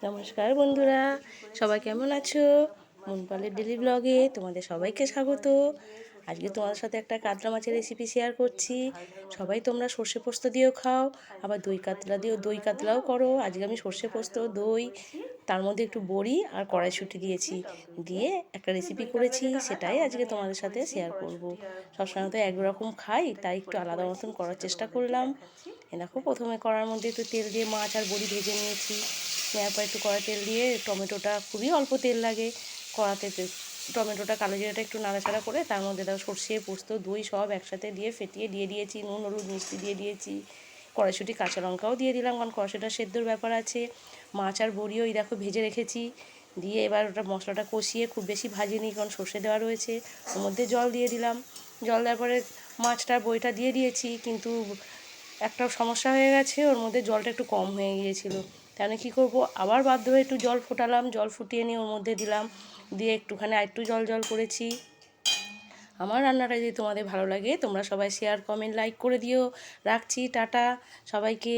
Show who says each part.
Speaker 1: নমস্কার বন্ধুরা, সবাই কেমন আছো? মনপালের ডেলি ব্লগে তোমাদের সবাইকে স্বাগত। আজকে তোমাদের সাথে একটা কাতলা মাছের রেসিপি শেয়ার করছি। সবাই তোমরা সর্ষে পোস্ত দিয়েও খাও, আবার দই কাতলা দিয়েও দই কাতলাও করো। আজকে আমি সর্ষে পোস্ত, দই, তার মধ্যে একটু বড়ি আর কড়াইশুঁটি দিয়েছি, দিয়ে একটা রেসিপি করেছি, সেটাই আজকে তোমাদের সাথে শেয়ার করব। সবসময় তো একরকম খাই, তাই একটু আলাদা মতন করার চেষ্টা করলাম। দেখো, প্রথমে কড়ার মধ্যে একটু তেল দিয়ে মাছ আর বড়ি ভেজে নিয়েছি। নেওয়ার পর একটু কড়া তেল দিয়ে টমেটোটা, খুবই অল্প তেল লাগে কড়াতে, টমেটোটা কালো জিরাটা একটু নাড়াচাড়া করে তার মধ্যে দাও সর্ষে, পোস্ত, দই সব একসাথে দিয়ে ফেটিয়ে দিয়ে দিয়েছি, নুন, হলুদ, মিষ্টি দিয়ে দিয়েছি, কড়াইশুঁটি, কাঁচা লঙ্কাও দিয়ে দিলাম, কারণ কড়াইশুঁটা সেদ্ধর ব্যাপার আছে। মাছ আর বড়িও এই দেখো ভেজে রেখেছি। দিয়ে এবার ওটা মশলাটা কষিয়ে, খুব বেশি ভাজিনি কারণ সর্ষে দেওয়া রয়েছে, ওর মধ্যে জল দিয়ে দিলাম। জল দেওয়ার পরে মাছটা, বড়িটা দিয়ে দিয়েছি, কিন্তু একটা সমস্যা হয়ে গেছে, ওর মধ্যে জলটা একটু কম হয়ে গিয়েছিলো। তাহলে কী করব, আবার বাধ্য হয়ে একটু জল ফোটালাম, জল ফুটিয়ে নিয়ে ওর মধ্যে দিলাম, দিয়ে একটুখানি আরেকটু জল জল করেছি। আমার রান্নাটা যদি তোমাদের ভালো লাগে, তোমরা সবাই শেয়ার, কমেন্ট, লাইক করে দিও। রাখছি, টাটা সবাইকে।